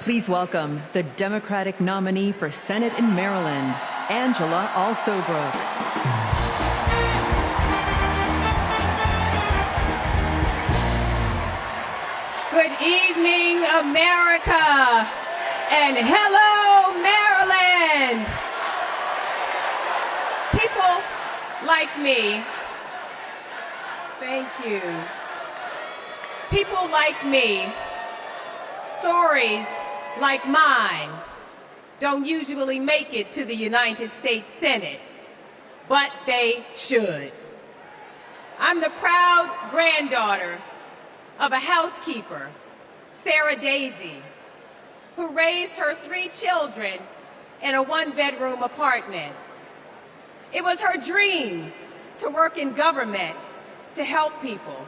Please welcome the Democratic nominee for Senate in Maryland, Angela Alsobrooks. Good evening, America, and hello, Maryland. People like me, thank you. People like me, stories like mine don't usually make it to the United States Senate, but they should. I'm the proud granddaughter of a housekeeper, Sarah Daisy, who raised her 3 children in a 1-bedroom apartment. It was her dream to work in government to help people.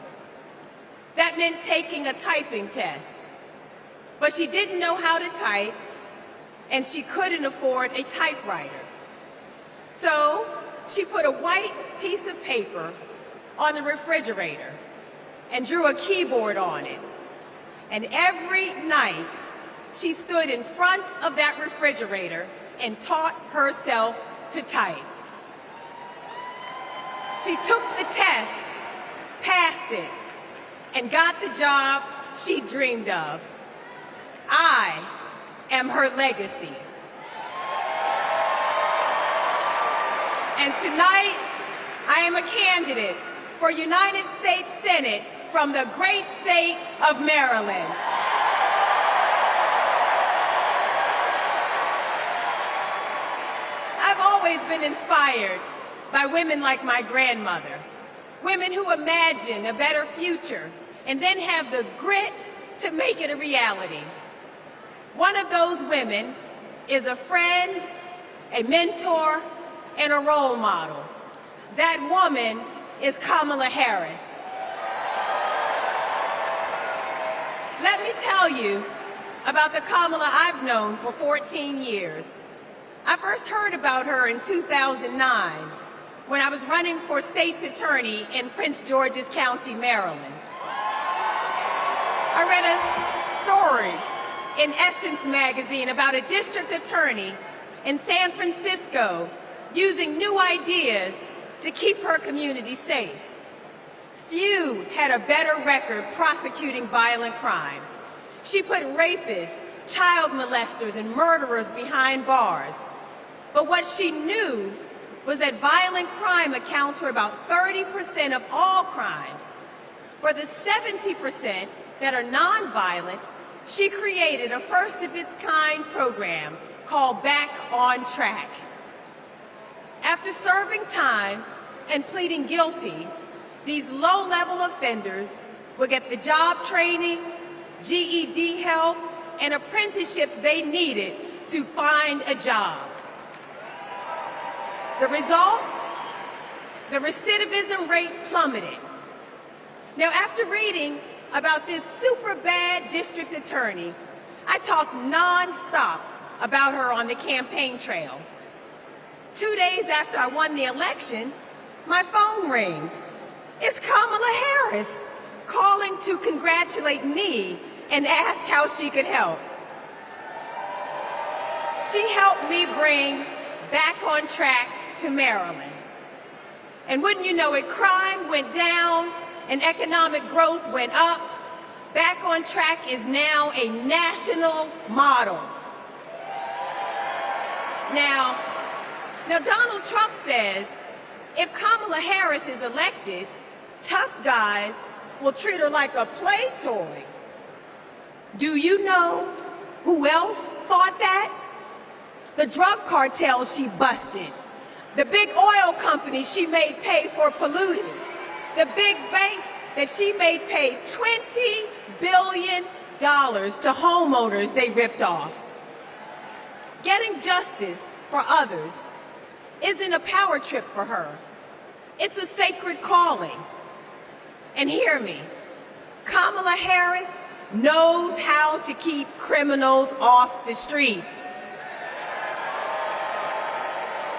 That meant taking a typing test. But she didn't know how to type, and she couldn't afford a typewriter. So she put a white piece of paper on the refrigerator and drew a keyboard on it. And every night, she stood in front of that refrigerator and taught herself to type. She took the test, passed it, and got the job she dreamed of. I am her legacy. And tonight, I am a candidate for United States Senate from the great state of Maryland. I've always been inspired by women like my grandmother, women who imagine a better future and then have the grit to make it a reality. One of those women is a friend, a mentor, and a role model. That woman is Kamala Harris. Let me tell you about the Kamala I've known for 14 years. I first heard about her in 2009 when I was running for state's attorney in Prince George's County, Maryland. I read a story in Essence magazine about a district attorney in San Francisco using new ideas to keep her community safe. Few had a better record prosecuting violent crime. She put rapists, child molesters, and murderers behind bars. But what she knew was that violent crime accounts for about 30% of all crimes. For the 70% that are nonviolent, she created a first-of-its-kind program called Back on Track. After serving time and pleading guilty, these low-level offenders will get the job training, GED help, and apprenticeships they needed to find a job. The result? The recidivism rate plummeted. Now, after reading about this super bad district attorney, I talked nonstop about her on the campaign trail. 2 days after I won the election, my phone rings. It's Kamala Harris calling to congratulate me and ask how she could help. She helped me bring Back on Track to Maryland. And wouldn't you know it, crime went down and economic growth went up. Back on Track is now a national model. Now Donald Trump says if Kamala Harris is elected, tough guys will treat her like a play toy. Do you know who else thought that? The drug cartels she busted, the big oil companies she made pay for polluting, the big banks that she made pay $20 billion to homeowners they ripped off. Getting justice for others isn't a power trip for her. It's a sacred calling. And hear me, Kamala Harris knows how to keep criminals off the streets.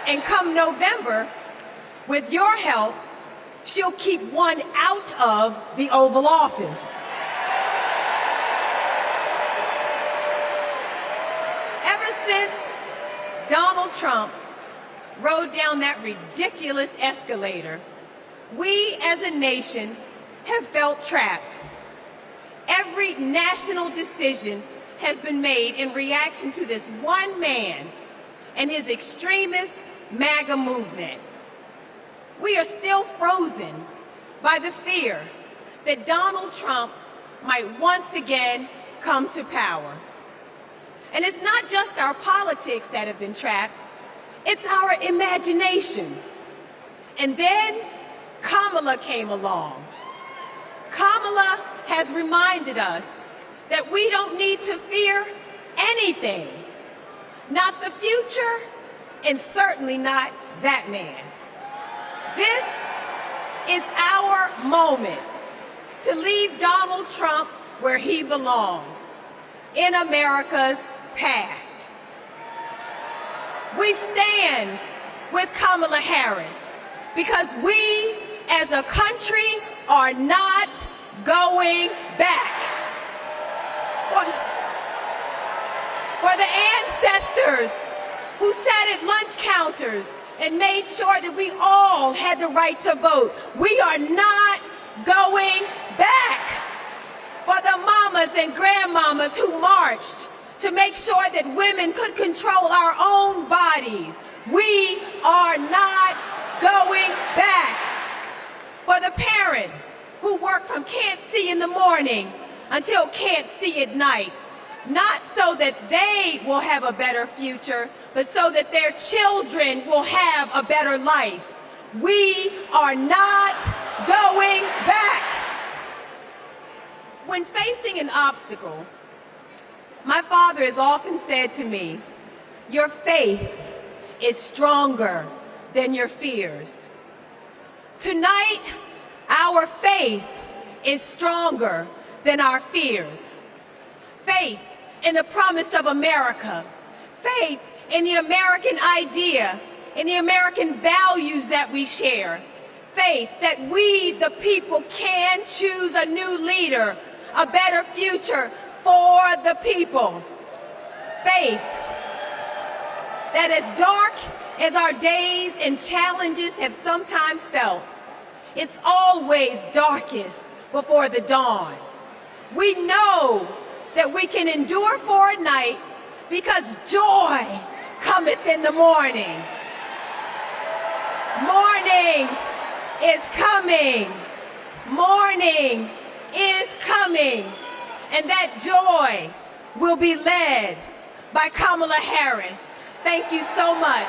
And come November, with your help, she'll keep one out of the Oval Office. since Donald Trump rode down that ridiculous escalator, we as a nation have felt trapped. Every national decision has been made in reaction to this one man and his extremist MAGA movement. We are still frozen by the fear that Donald Trump might once again come to power. And it's not just our politics that have been trapped, it's our imagination. And then Kamala came along. Kamala has reminded us that we don't need to fear anything, not the future, and certainly not that man. This is our moment to leave Donald Trump where he belongs, in America's past. We stand with Kamala Harris because we as a country are not going back. For the ancestors who sat at lunch counters and made sure that we all had the right to vote, we are not going back. For the mamas and grandmamas who marched to make sure that women could control our own bodies, we are not going back. For the parents who work from can't see in the morning until can't see at night, not so that they will have a better future, but so that their children will have a better life. We are not going back. When facing an obstacle, my father has often said to me, your faith is stronger than your fears. Tonight, our faith is stronger than our fears. Faith in the promise of America. Faith in the American idea, in the American values that we share. Faith that we, the people, can choose a new leader, a better future for the people. Faith that as dark as our days and challenges have sometimes felt, it's always darkest before the dawn. We know that we can endure for a night because joy cometh in the morning. Morning is coming. Morning is coming. And that joy will be led by Kamala Harris. Thank you so much.